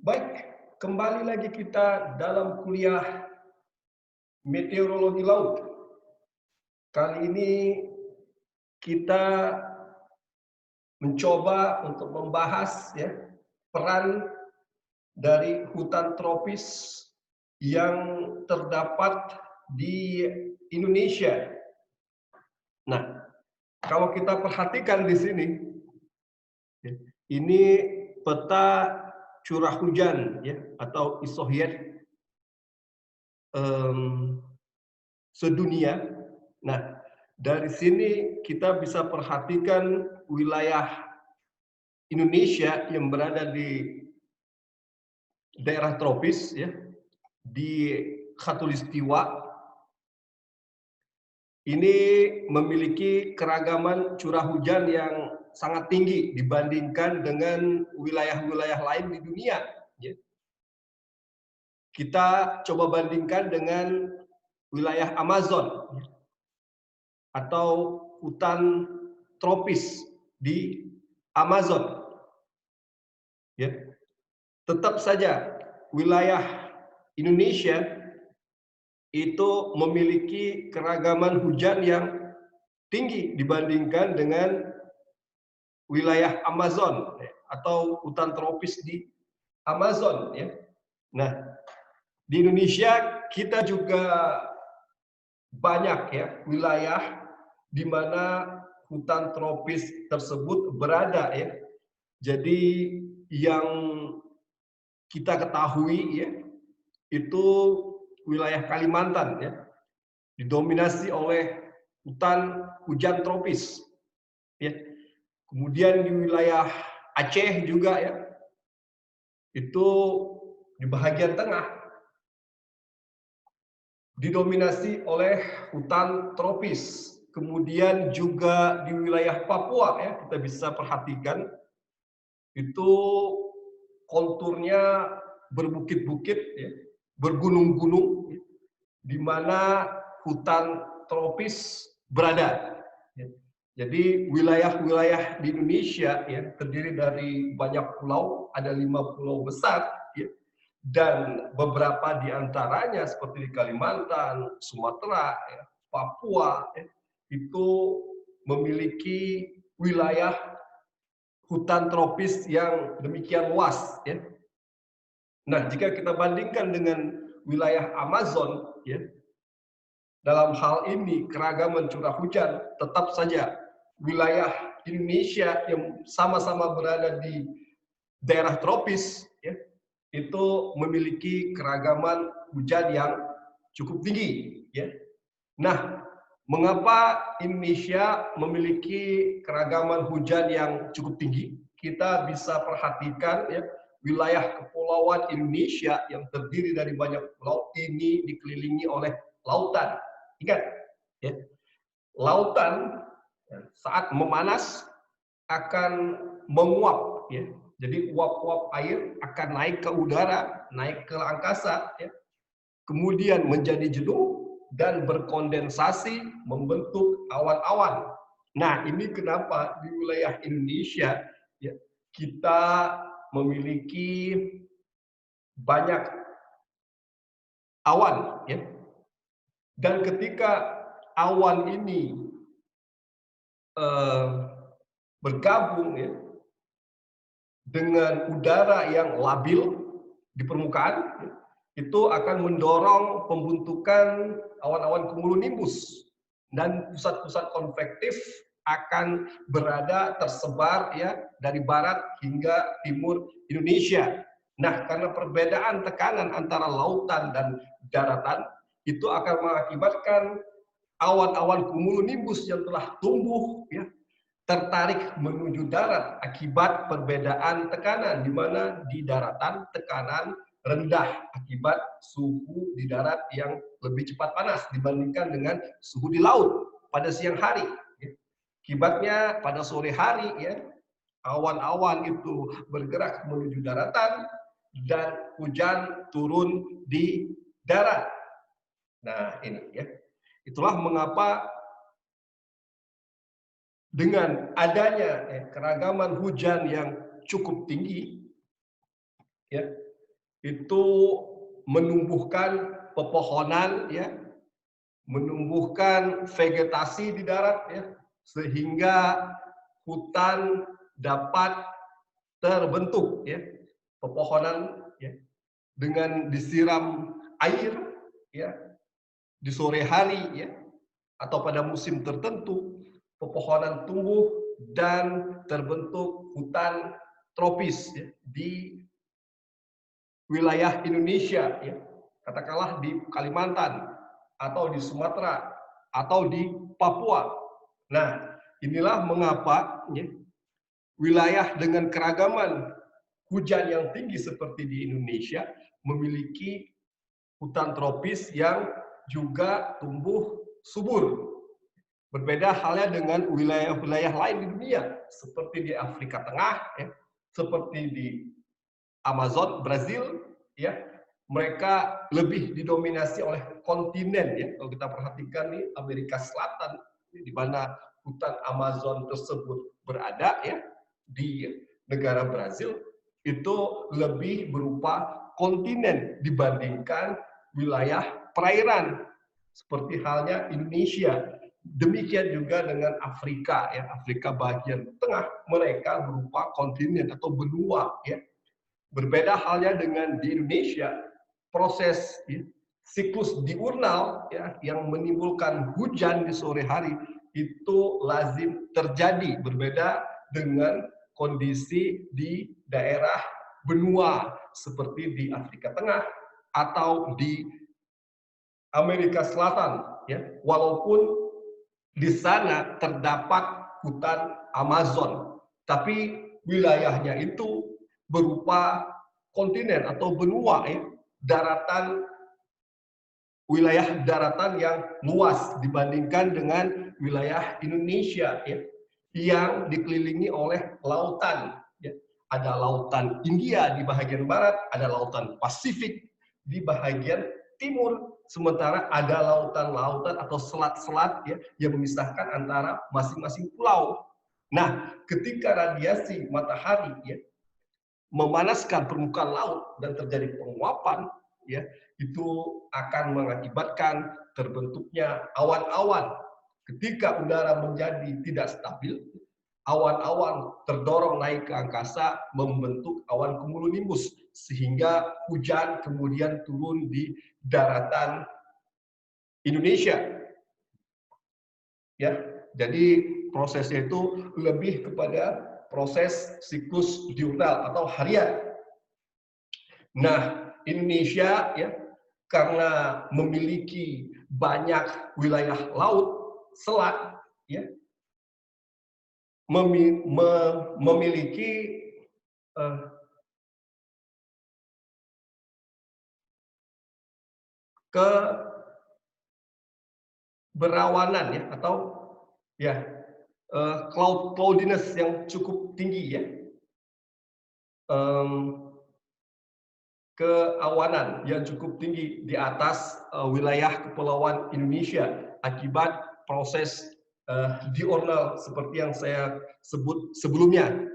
Baik, kembali lagi kita dalam kuliah meteorologi laut. Kali ini kita mencoba untuk membahas ya peran dari hutan tropis yang terdapat di Indonesia. Nah, kalau kita perhatikan di sini, ya, ini peta curah hujan ya atau isohyet em, sedunia. Nah, dari sini kita bisa perhatikan wilayah Indonesia yang berada di daerah tropis ya, di Khatulistiwa ini memiliki keragaman curah hujan yang sangat tinggi dibandingkan dengan wilayah-wilayah lain di dunia. Ya. Kita coba bandingkan dengan wilayah Amazon ya, atau hutan tropis di Amazon. Ya. Tetap saja wilayah Indonesia itu memiliki keragaman hujan yang tinggi dibandingkan dengan wilayah Amazon ya, atau hutan tropis di Amazon. Ya. Nah, di Indonesia kita juga banyak ya wilayah di mana hutan tropis tersebut berada ya. Jadi yang kita ketahui ya itu wilayah Kalimantan ya didominasi oleh hutan hujan tropis ya. Kemudian di wilayah Aceh juga ya itu di bagian tengah didominasi oleh hutan tropis. Kemudian juga di wilayah Papua ya kita bisa perhatikan itu konturnya berbukit-bukit ya, bergunung-gunung ya, di mana hutan tropis berada. Ya. Jadi wilayah-wilayah di Indonesia ya terdiri dari banyak pulau, ada 5 pulau besar ya, dan beberapa di antaranya seperti di Kalimantan, Sumatera, ya, Papua ya, itu memiliki wilayah hutan tropis yang demikian luas ya. Nah, jika kita bandingkan dengan wilayah Amazon ya, dalam hal ini keragaman curah hujan tetap saja wilayah Indonesia yang sama-sama berada di daerah tropis ya, itu memiliki keragaman hujan yang cukup tinggi ya. Nah, mengapa Indonesia memiliki keragaman hujan yang cukup tinggi? Kita bisa perhatikan ya, wilayah kepulauan Indonesia yang terdiri dari banyak pulau ini dikelilingi oleh lautan. Ingat, ya, lautan ya, saat memanas akan menguap, ya. Jadi uap-uap air akan naik ke udara, naik ke angkasa, ya. Kemudian menjadi jenuh dan berkondensasi membentuk awan-awan. Nah, ini kenapa di wilayah Indonesia ya, kita memiliki banyak awan, ya. Dan ketika awan ini eh, bergabung ya, dengan udara yang labil di permukaan, ya, itu akan mendorong pembentukan awan-awan cumulonimbus dan pusat-pusat konvektif akan berada tersebar ya dari barat hingga timur Indonesia. Nah, karena perbedaan tekanan antara lautan dan daratan itu akan mengakibatkan awan-awan cumulonimbus yang telah tumbuh ya tertarik menuju darat akibat perbedaan tekanan, di mana di daratan tekanan rendah akibat suhu di darat yang lebih cepat panas dibandingkan dengan suhu di laut pada siang hari. Akibatnya pada sore hari ya awan-awan itu bergerak menuju daratan dan hujan turun di darat. Nah ini ya itulah mengapa dengan adanya keragaman hujan yang cukup tinggi, ya, itu menumbuhkan pepohonan, ya, menumbuhkan vegetasi di darat, ya, sehingga hutan dapat terbentuk, ya, pepohonan, ya, dengan disiram air, ya, di sore hari, ya, atau pada musim tertentu, pepohonan tumbuh dan terbentuk hutan tropis, ya, di wilayah Indonesia, ya, katakanlah di Kalimantan atau di Sumatera atau di Papua. Nah, inilah mengapa, ya, wilayah dengan keragaman hujan yang tinggi seperti di Indonesia memiliki hutan tropis yang juga tumbuh subur. Berbeda halnya dengan wilayah-wilayah lain di dunia, seperti di Afrika Tengah, ya, seperti di Amazon, Brazil, ya, mereka lebih didominasi oleh kontinen, ya. Kalau kita perhatikan nih Amerika Selatan, di mana hutan Amazon tersebut berada, ya, di negara Brazil itu lebih berupa kontinen dibandingkan wilayah perairan seperti halnya Indonesia. Demikian juga dengan Afrika, ya, Afrika bagian tengah, mereka berupa kontinen atau benua, ya. Berbeda halnya dengan di Indonesia, proses, ya, siklus diurnal, ya, yang menimbulkan hujan di sore hari itu lazim terjadi, berbeda dengan kondisi di daerah benua seperti di Afrika Tengah atau di Amerika Selatan, ya, walaupun di sana terdapat hutan Amazon, tapi wilayahnya itu berupa kontinen atau benua, ya, daratan, wilayah daratan yang luas dibandingkan dengan wilayah Indonesia, ya, yang dikelilingi oleh lautan, ya. Ada lautan India di bagian barat, ada lautan Pasifik di bagian timur, sementara ada lautan-lautan atau selat-selat, ya, yang memisahkan antara masing-masing pulau. Nah, ketika radiasi matahari, ya, memanaskan permukaan laut dan terjadi penguapan, ya, itu akan mengakibatkan terbentuknya awan-awan. Ketika udara menjadi tidak stabil, awan-awan terdorong naik ke angkasa membentuk awan cumulonimbus sehingga hujan kemudian turun di daratan Indonesia, ya. Jadi prosesnya itu lebih kepada proses siklus diurnal atau harian. Nah, Indonesia, ya, karena memiliki banyak wilayah laut, selat, ya, memiliki eh, keberawanan, ya, atau, ya, cloudiness yang cukup tinggi, ya, keawanan yang cukup tinggi di atas wilayah kepulauan Indonesia akibat proses diurnal seperti yang saya sebut sebelumnya.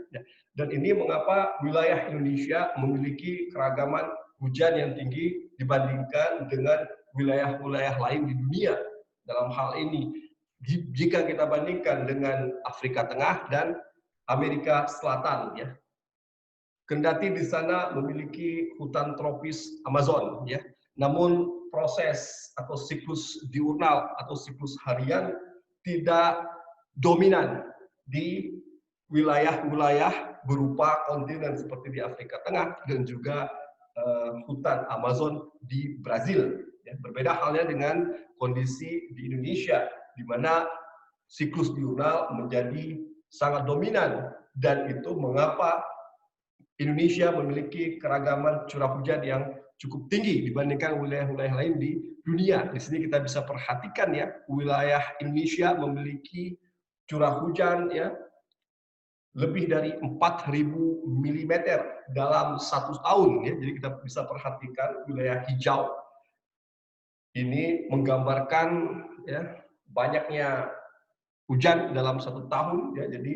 Dan ini mengapa wilayah Indonesia memiliki keragaman hujan yang tinggi dibandingkan dengan wilayah-wilayah lain di dunia. Dalam hal ini, jika kita bandingkan dengan Afrika Tengah dan Amerika Selatan, ya, kendati di sana memiliki hutan tropis Amazon, ya, namun proses atau siklus diurnal atau siklus harian tidak dominan di wilayah-wilayah berupa kontinen seperti di Afrika Tengah dan juga hutan Amazon di Brazil. Ya, berbeda halnya dengan kondisi di Indonesia, di mana siklus diurnal menjadi sangat dominan, dan itu mengapa Indonesia memiliki keragaman curah hujan yang cukup tinggi dibandingkan wilayah-wilayah lain di dunia. Di sini kita bisa perhatikan, ya, wilayah Indonesia memiliki curah hujan, ya, lebih dari 4.000 mm dalam 1 tahun, ya. Jadi kita bisa perhatikan wilayah hijau ini menggambarkan, ya, banyaknya hujan dalam 1 tahun, ya. Jadi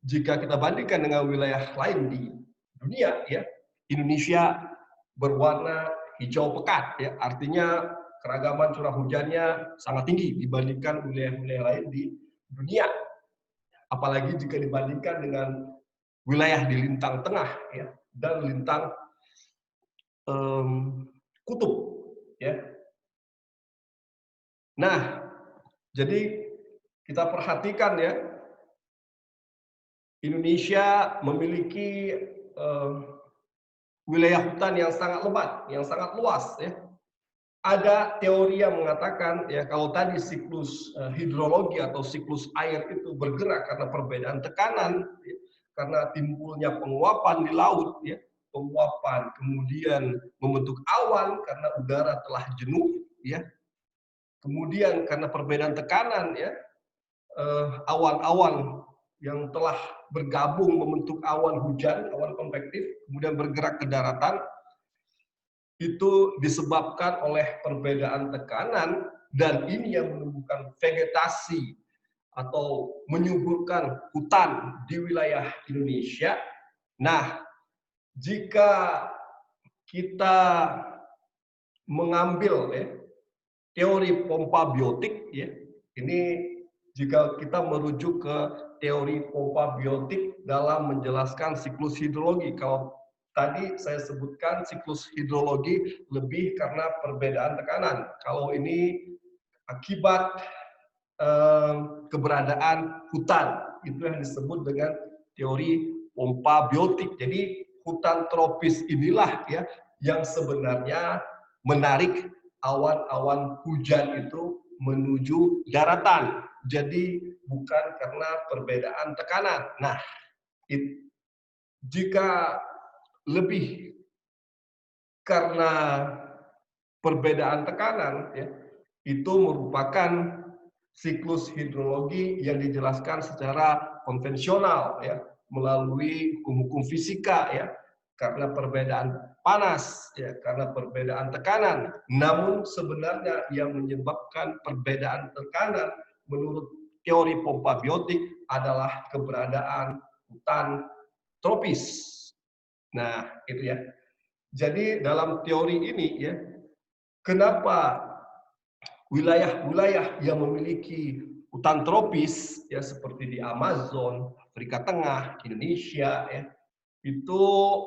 jika kita bandingkan dengan wilayah lain di dunia, ya, Indonesia berwarna hijau pekat, ya, artinya keragaman curah hujannya sangat tinggi dibandingkan wilayah-wilayah lain di dunia. Apalagi jika dibandingkan dengan wilayah di lintang tengah, ya, dan lintang kutub, ya. Nah, jadi kita perhatikan, ya, Indonesia memiliki wilayah hutan yang sangat lebat, yang sangat luas, ya. Ada teori yang mengatakan, ya, kalau tadi siklus hidrologi atau siklus air itu bergerak karena perbedaan tekanan, ya, karena timbulnya penguapan di laut, ya, penguapan kemudian membentuk awan karena udara telah jenuh, ya, kemudian karena perbedaan tekanan, ya, awan-awan yang telah bergabung membentuk awan hujan, awan konvektif, kemudian bergerak ke daratan, itu disebabkan oleh perbedaan tekanan, dan ini yang menumbuhkan vegetasi atau menyuburkan hutan di wilayah Indonesia. Nah, jika kita mengambil, ya, teori pompa biotik, ya, ini jika kita merujuk ke teori pompa biotik dalam menjelaskan siklus hidrologi. Kalau tadi saya sebutkan siklus hidrologi lebih karena perbedaan tekanan. Kalau ini akibat keberadaan hutan, itu yang disebut dengan teori pompa biotik. Jadi hutan tropis inilah, ya, yang sebenarnya menarik awan-awan hujan itu menuju daratan. Jadi bukan karena perbedaan tekanan. Nah, jika lebih karena perbedaan tekanan, ya, itu merupakan siklus hidrologi yang dijelaskan secara konvensional, ya, melalui hukum-hukum fisika, ya, karena perbedaan panas, ya, karena perbedaan tekanan. Namun sebenarnya yang menyebabkan perbedaan tekanan menurut teori pompa biotik adalah keberadaan hutan tropis. Nah, itu, ya. Jadi dalam teori ini, ya, kenapa wilayah-wilayah yang memiliki hutan tropis, ya, seperti di Amazon, Afrika Tengah, Indonesia, ya, itu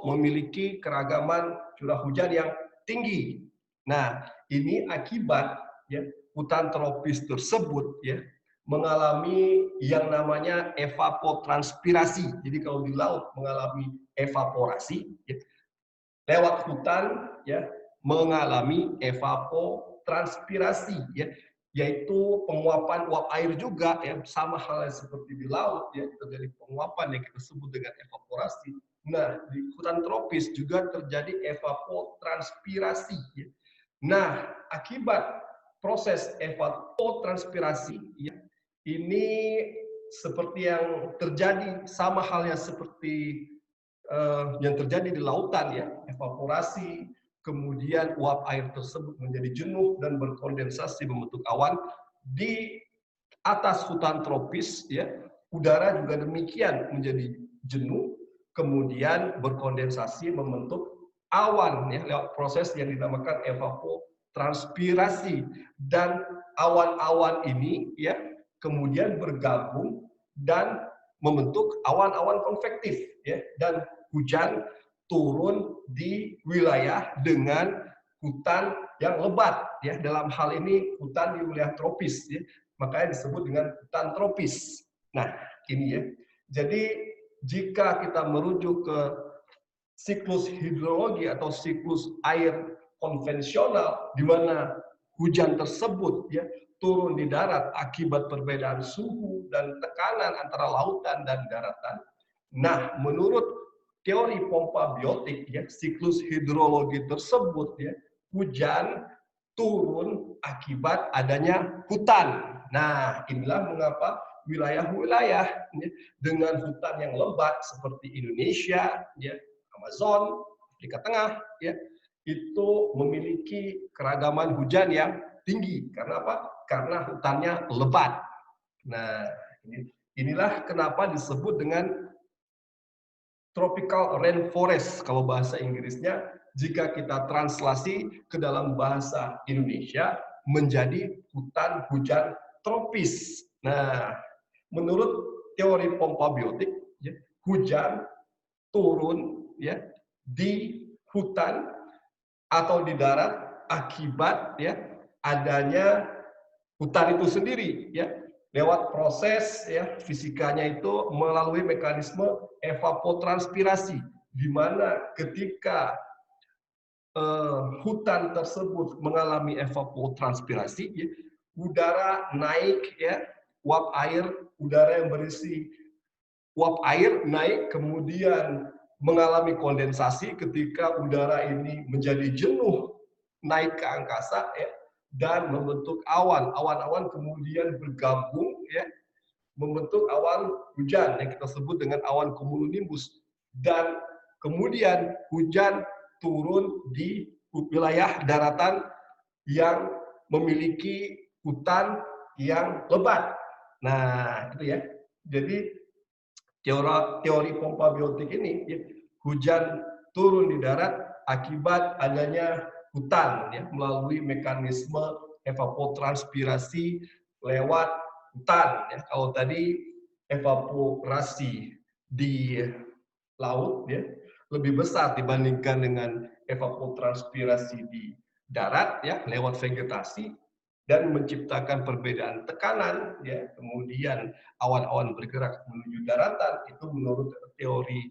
memiliki keragaman curah hujan yang tinggi. Nah, ini akibat, ya, hutan tropis tersebut, ya, mengalami yang namanya evapotranspirasi. Jadi kalau di laut mengalami evaporasi, ya, lewat hutan, ya, mengalami evapotranspirasi, ya, yaitu penguapan uap air juga, ya, sama halnya seperti di laut, ya, terjadi penguapan yang kita sebut dengan evaporasi. Nah, di hutan tropis juga terjadi evapotranspirasi, ya. Nah, akibat proses evapotranspirasi, ya, ini seperti yang terjadi sama halnya seperti yang terjadi di lautan, ya, evaporasi, kemudian uap air tersebut menjadi jenuh dan berkondensasi membentuk awan. Di atas hutan tropis, ya, udara juga demikian menjadi jenuh, kemudian berkondensasi membentuk awan, ya, lewat proses yang dinamakan evapotranspirasi. Dan awan-awan ini, ya, kemudian bergabung dan membentuk awan-awan konvektif, ya, dan hujan turun di wilayah dengan hutan yang lebat, ya, dalam hal ini hutan di wilayah tropis, ya, makanya disebut dengan hutan tropis. Nah, ini, ya. Jadi jika kita merujuk ke siklus hidrologi atau siklus air konvensional, di mana hujan tersebut, ya, turun di darat akibat perbedaan suhu dan tekanan antara lautan dan daratan. Nah, menurut teori pompa biotik, ya, siklus hidrologi tersebut, ya, hujan turun akibat adanya hutan. Nah, inilah mengapa wilayah-wilayah, ya, dengan hutan yang lebat seperti Indonesia, ya, Amazon, Afrika Tengah, ya, itu memiliki keragaman hujan yang tinggi. Karena apa? Karena hutannya lebat. Nah, inilah kenapa disebut dengan tropical rainforest kalau bahasa Inggrisnya. jika kita translasi ke dalam bahasa Indonesia menjadi hutan hujan tropis. Nah, menurut teori pompa biotik, ya, hujan turun ya di hutan atau di darat akibat ya adanya hutan itu sendiri ya lewat proses ya fisikanya itu melalui mekanisme evapotranspirasi di mana ketika hutan tersebut mengalami evapotranspirasi ya, udara naik ya uap air udara yang berisi uap air naik kemudian mengalami kondensasi ketika udara ini menjadi jenuh naik ke angkasa ya dan membentuk awan. Awan-awan kemudian bergabung ya membentuk awan hujan yang kita sebut dengan awan cumulonimbus dan kemudian hujan turun di wilayah daratan yang memiliki hutan yang lebat. Nah, itu ya. Jadi teori pompa biotik ini ya, hujan turun di darat akibat adanya hutan ya, melalui mekanisme evapotranspirasi lewat hutan ya. Kalau tadi evaporasi di laut ya lebih besar dibandingkan dengan evapotranspirasi di darat ya lewat vegetasi dan menciptakan perbedaan tekanan ya kemudian awan-awan bergerak menuju daratan itu menurut teori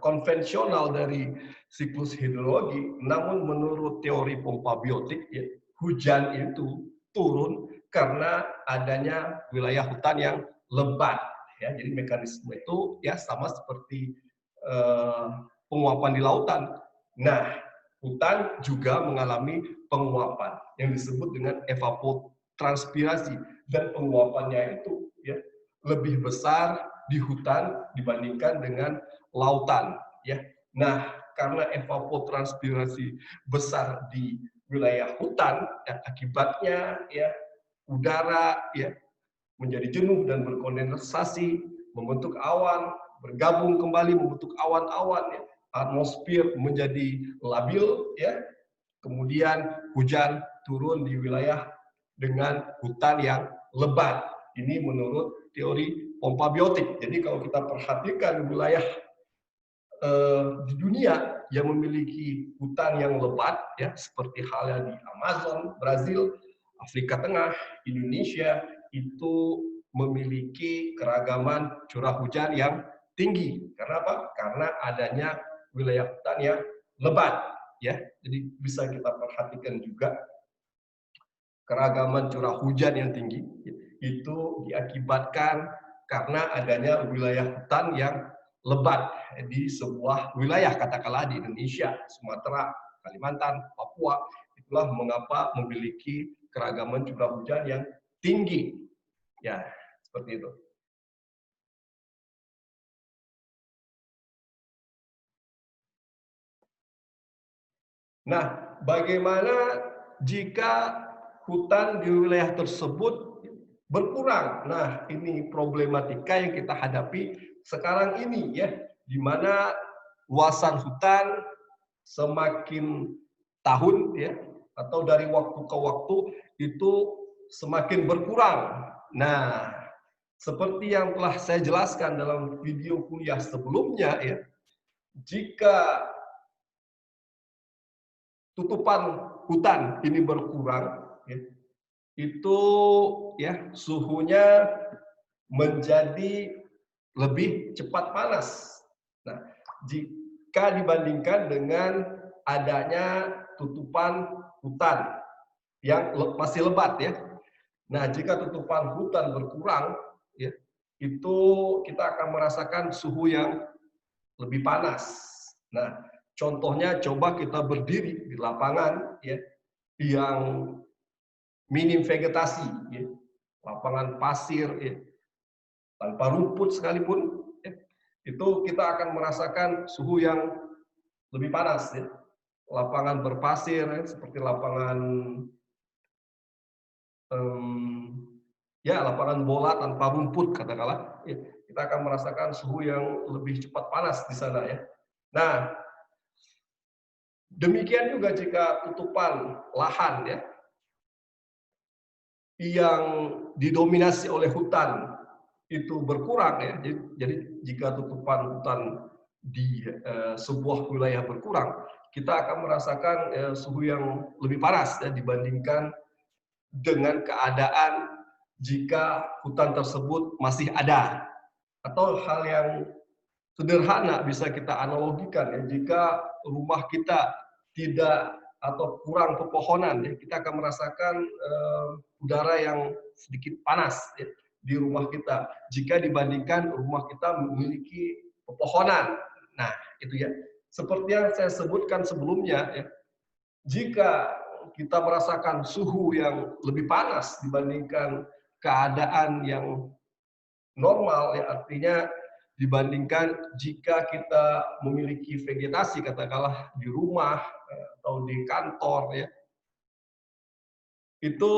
konvensional dari siklus hidrologi namun menurut teori pompa biotik ya, hujan itu turun karena adanya wilayah hutan yang lebat ya jadi mekanisme itu ya sama seperti penguapan di lautan. Nah hutan juga mengalami penguapan yang disebut dengan evapotranspirasi dan penguapannya itu ya lebih besar di hutan dibandingkan dengan lautan ya. Nah, karena evapotranspirasi besar di wilayah hutan ya, akibatnya ya udara ya menjadi jenuh dan berkondensasi membentuk awan bergabung kembali membentuk awan-awan ya atmosfer menjadi labil ya kemudian hujan turun di wilayah dengan hutan yang lebat ini menurut teori pompa biotik jadi kalau kita perhatikan wilayah di dunia yang memiliki hutan yang lebat ya seperti halnya di Amazon, Brazil, Afrika Tengah, Indonesia itu memiliki keragaman curah hujan yang tinggi. Karena apa? Karena adanya wilayah hutan yang lebat ya. Jadi bisa kita perhatikan juga keragaman curah hujan yang tinggi itu diakibatkan karena adanya wilayah hutan yang lebat di sebuah wilayah katakanlah di Indonesia, Sumatera, Kalimantan, Papua. Itulah mengapa memiliki keragaman curah hujan yang tinggi. Ya, seperti itu. Nah, bagaimana jika hutan di wilayah tersebut berkurang? Nah, ini problematika yang kita hadapi sekarang ini ya, di mana luasan hutan semakin tahun ya atau dari waktu ke waktu itu semakin berkurang. Nah, seperti yang telah saya jelaskan dalam video kuliah sebelumnya ya, jika tutupan hutan ini berkurang, ya, itu ya suhunya menjadi lebih cepat panas. Nah, jika dibandingkan dengan adanya tutupan hutan yang masih lebat ya. Nah, jika tutupan hutan berkurang, ya, itu kita akan merasakan suhu yang lebih panas. Nah, contohnya coba kita berdiri di lapangan ya yang minim vegetasi, ya, lapangan pasir ya, tanpa rumput sekalipun, ya, itu kita akan merasakan suhu yang lebih panas. Ya. Lapangan berpasir ya, seperti lapangan ya lapangan bola tanpa rumput katakanlah, ya, kita akan merasakan suhu yang lebih cepat panas di sana ya. Nah, demikian juga jika tutupan lahan ya yang didominasi oleh hutan itu berkurang ya. Jadi jika tutupan hutan di sebuah wilayah berkurang, kita akan merasakan suhu yang lebih panas ya, dibandingkan dengan keadaan jika hutan tersebut masih ada. Atau hal yang sederhana bisa kita analogikan ya, jika rumah kita tidak atau kurang pepohonan ya, kita akan merasakan udara yang sedikit panas ya, di rumah kita jika dibandingkan rumah kita memiliki pepohonan. Nah, itu ya. Seperti yang saya sebutkan sebelumnya ya, jika kita merasakan suhu yang lebih panas dibandingkan keadaan yang normal ya, artinya dibandingkan jika kita memiliki vegetasi katakanlah di rumah atau di kantor ya, itu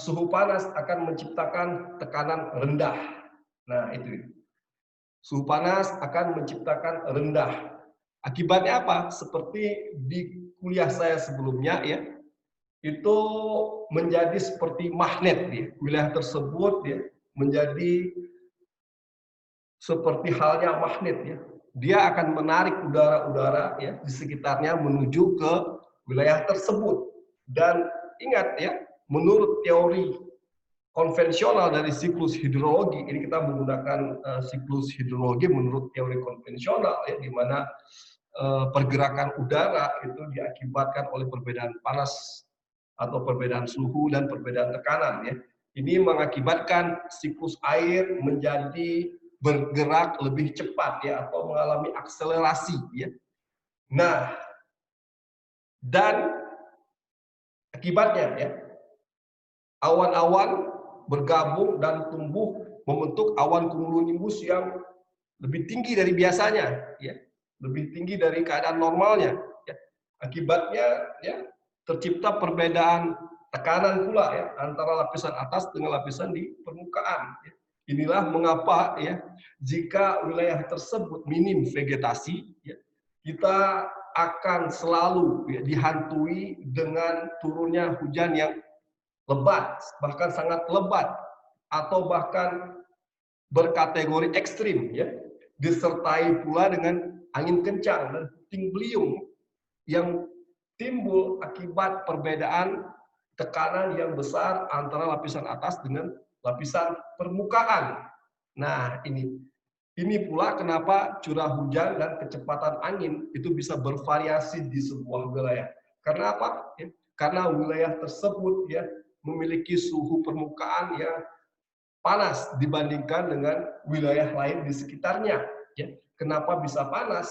suhu panas akan menciptakan tekanan rendah. Nah, itu. Suhu panas akan menciptakan rendah. Akibatnya apa? Seperti di kuliah saya sebelumnya ya, itu menjadi seperti magnet ya. Wilayah tersebut ya menjadi seperti halnya magnet ya. Dia akan menarik udara-udara ya di sekitarnya menuju ke wilayah tersebut. Dan ingat ya, menurut teori konvensional dari siklus hidrologi, ini kita menggunakan siklus hidrologi menurut teori konvensional ya, di mana pergerakan udara itu diakibatkan oleh perbedaan panas atau perbedaan suhu dan perbedaan tekanan ya. Ini mengakibatkan siklus air menjadi bergerak lebih cepat ya, atau mengalami akselerasi ya. Nah, dan akibatnya ya, awan-awan bergabung dan tumbuh membentuk awan cumulonimbus yang lebih tinggi dari biasanya ya, lebih tinggi dari keadaan normalnya ya. Akibatnya ya tercipta perbedaan tekanan pula ya antara lapisan atas dengan lapisan di permukaan ya. Inilah mengapa ya jika wilayah tersebut minim vegetasi ya, kita akan selalu ya, dihantui dengan turunnya hujan yang lebat, bahkan sangat lebat, atau bahkan berkategori ekstrim ya, disertai pula dengan angin kencang dan puting beliung yang timbul akibat perbedaan tekanan yang besar antara lapisan atas dengan lapisan permukaan. Nah, ini pula kenapa curah hujan dan kecepatan angin itu bisa bervariasi di sebuah wilayah. Karena apa? Ya, karena wilayah tersebut ya memiliki suhu permukaan yang panas dibandingkan dengan wilayah lain di sekitarnya. Ya, kenapa bisa panas?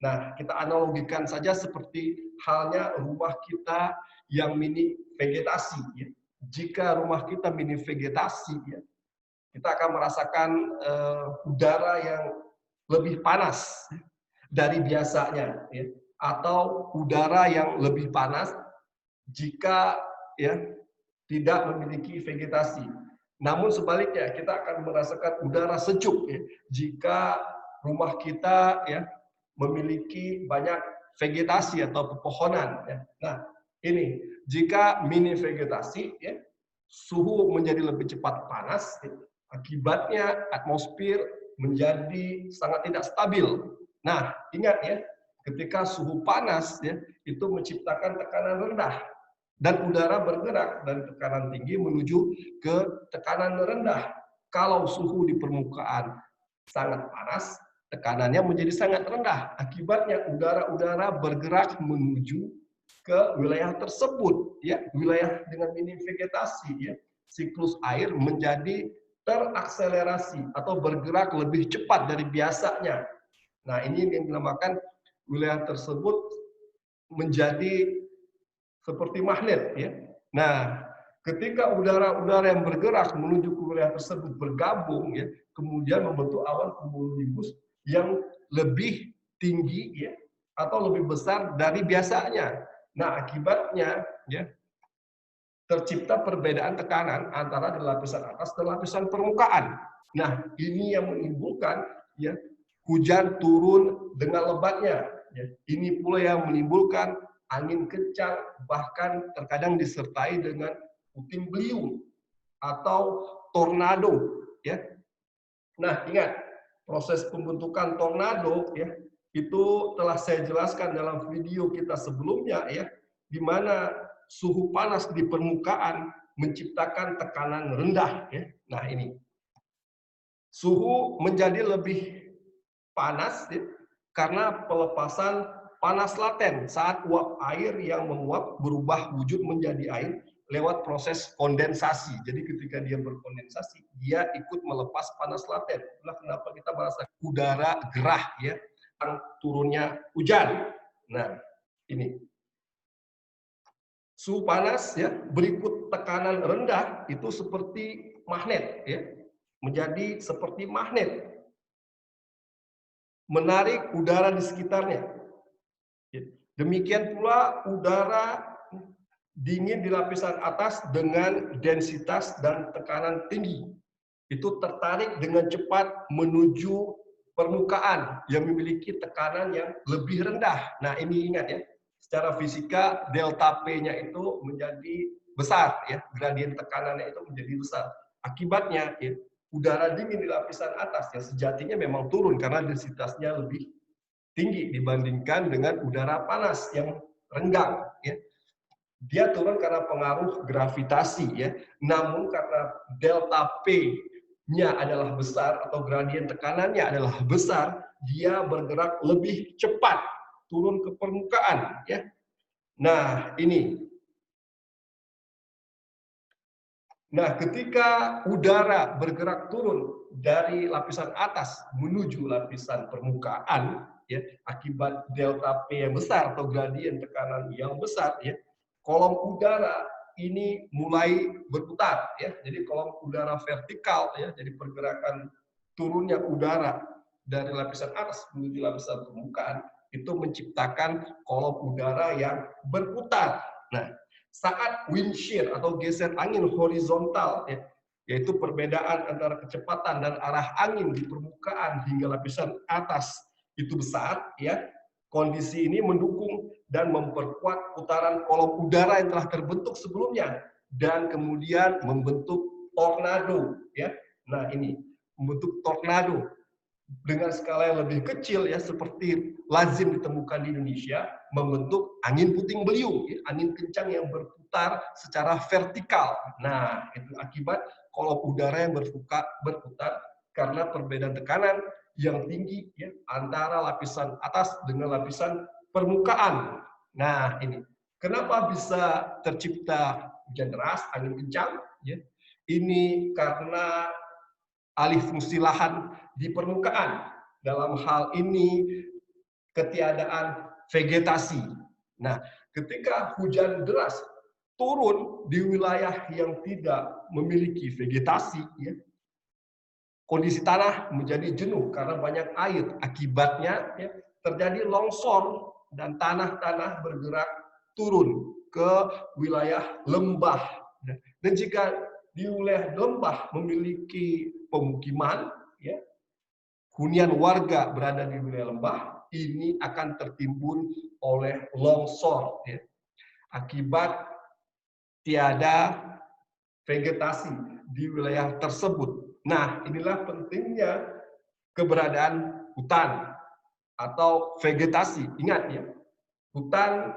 Nah, kita analogikan saja seperti halnya rumah kita yang mini vegetasi. Ya. Jika rumah kita mini vegetasi, ya, kita akan merasakan udara yang lebih panas dari biasanya, ya. Atau udara yang lebih panas jika ya tidak memiliki vegetasi. Namun sebaliknya kita akan merasakan udara sejuk ya, jika rumah kita ya memiliki banyak vegetasi atau pepohonan ya. Nah, ini jika mini vegetasi ya, suhu menjadi lebih cepat panas ya, akibatnya atmosfer menjadi sangat tidak stabil. Nah, ingat ya, ketika suhu panas ya itu menciptakan tekanan rendah dan udara bergerak dari tekanan tinggi menuju ke tekanan rendah. Kalau suhu di permukaan sangat panas, tekanannya menjadi sangat rendah. Akibatnya udara-udara bergerak menuju ke wilayah tersebut, ya, wilayah dengan minim vegetasi, ya. Siklus air menjadi terakselerasi atau bergerak lebih cepat dari biasanya. Nah, ini yang dinamakan wilayah tersebut menjadi seperti magnet ya. Nah, ketika udara-udara yang bergerak menuju ke wilayah tersebut bergabung ya, kemudian membentuk awan cumulonimbus yang lebih tinggi ya atau lebih besar dari biasanya. Nah, akibatnya ya tercipta perbedaan tekanan antara lapisan atas dan lapisan permukaan. Nah, ini yang menimbulkan ya hujan turun dengan lebatnya. Ini pula yang menimbulkan angin kencang, bahkan terkadang disertai dengan puting beliung atau tornado. Ya. Nah, ingat, proses pembentukan tornado ya itu telah saya jelaskan dalam video kita sebelumnya ya, di mana suhu panas di permukaan menciptakan tekanan rendah ya. Nah, ini suhu menjadi lebih panas ya, karena pelepasan panas laten saat uap air yang menguap berubah wujud menjadi air lewat proses kondensasi. Jadi ketika dia berkondensasi, dia ikut melepas panas laten. Itulah kenapa kita merasa udara gerah ya, turunnya hujan. Nah, ini suhu panas ya berikut tekanan rendah itu seperti magnet ya, menjadi seperti magnet, menarik udara di sekitarnya. Demikian pula udara dingin di lapisan atas dengan densitas dan tekanan tinggi itu tertarik dengan cepat menuju permukaan yang memiliki tekanan yang lebih rendah. Nah, ini ingat ya, secara fisika delta P-nya itu menjadi besar ya, gradien tekanannya itu menjadi besar. Akibatnya ya, udara dingin di lapisan atas yang sejatinya memang turun karena densitasnya lebih tinggi dibandingkan dengan udara panas yang renggang ya. Dia turun karena pengaruh gravitasi ya. Namun karena delta P-nya adalah besar atau gradien tekanannya adalah besar, dia bergerak lebih cepat turun ke permukaan ya. Nah, ini. Nah, ketika udara bergerak turun dari lapisan atas menuju lapisan permukaan ya, akibat delta P yang besar atau gradien tekanan yang besar ya, kolom udara ini mulai berputar ya. Jadi kolom udara vertikal ya, jadi pergerakan turunnya udara dari lapisan atas menuju lapisan permukaan itu menciptakan kolom udara yang berputar. Nah, saat wind shear atau geser angin horizontal ya, yaitu perbedaan antara kecepatan dan arah angin di permukaan hingga lapisan atas itu besar ya, kondisi ini mendukung dan memperkuat putaran kolom udara yang telah terbentuk sebelumnya dan kemudian membentuk tornado ya. Nah, ini membentuk tornado dengan skala yang lebih kecil ya, seperti lazim ditemukan di Indonesia, membentuk angin puting beliung ya, angin kencang yang berputar secara vertikal. Nah, itu akibat kolom udara yang berputar karena perbedaan tekanan yang tinggi ya, antara lapisan atas dengan lapisan permukaan. Nah, ini kenapa bisa tercipta hujan deras, angin kencang? Ya? Ini karena alih fungsi lahan di permukaan. Dalam hal ini ketiadaan vegetasi. Nah, ketika hujan deras turun di wilayah yang tidak memiliki vegetasi, ya, kondisi tanah menjadi jenuh karena banyak air. Akibatnya ya, terjadi longsor dan tanah-tanah bergerak turun ke wilayah lembah. Dan jika di wilayah lembah memiliki pemukiman, ya, hunian warga berada di wilayah lembah, ini akan tertimbun oleh longsor. Ya. Akibat tiada vegetasi di wilayah tersebut. Nah, inilah pentingnya keberadaan hutan atau vegetasi. Ingat ya, hutan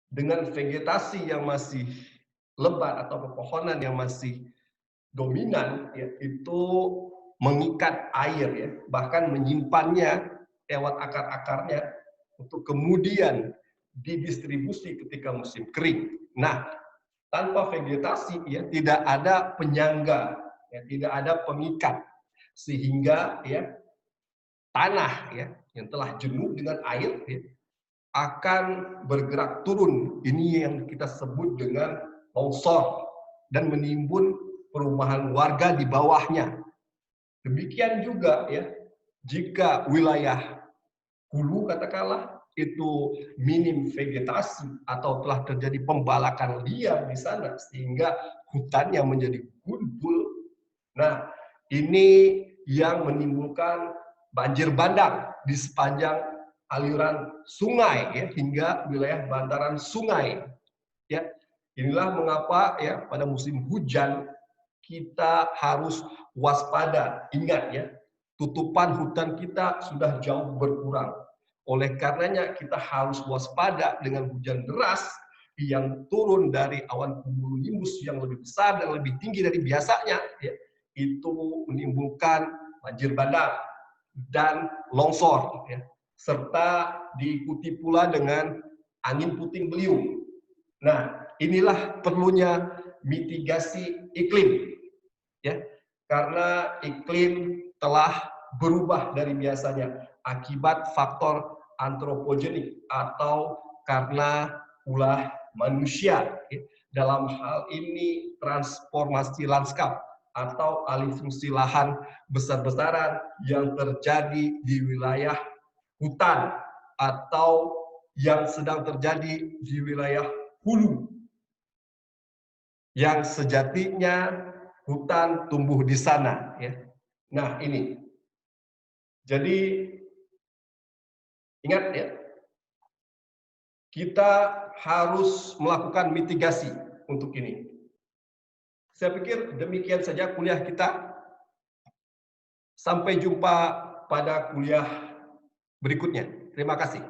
dengan vegetasi yang masih lebat atau pepohonan yang masih dominan, ya, itu mengikat air, ya, bahkan menyimpannya lewat akar-akarnya untuk kemudian didistribusi ketika musim kering. Nah, tanpa vegetasi ya tidak ada penyangga, ya, tidak ada pengikat, sehingga ya tanah ya yang telah jenuh dengan air ya, akan bergerak turun. Ini yang kita sebut dengan longsor dan menimbun perumahan warga di bawahnya. Demikian juga ya jika wilayah hulu katakanlah itu minim vegetasi atau telah terjadi pembalakan liar di sana sehingga hutannya menjadi gundul. Nah, ini yang menimbulkan banjir bandang di sepanjang aliran sungai ya, hingga wilayah bantaran sungai. Ya, inilah mengapa ya pada musim hujan kita harus waspada. Ingat ya, tutupan hutan kita sudah jauh berkurang. Oleh karenanya kita harus waspada dengan hujan deras yang turun dari awan cumulonimbus yang lebih besar dan lebih tinggi dari biasanya. Ya, itu menimbulkan banjir bandang dan longsor. Ya, serta diikuti pula dengan angin puting beliung. Nah, inilah perlunya mitigasi iklim, ya, karena iklim telah berubah dari biasanya akibat faktor antropogenik atau karena ulah manusia. Ya. Dalam hal ini transformasi lanskap atau alih fungsi lahan besar-besaran yang terjadi di wilayah hutan atau yang sedang terjadi di wilayah hulu yang sejatinya hutan tumbuh di sana ya. Nah, ini. Jadi ingat ya, kita harus melakukan mitigasi untuk ini. Saya pikir demikian saja kuliah kita. Sampai jumpa pada kuliah berikutnya. Terima kasih.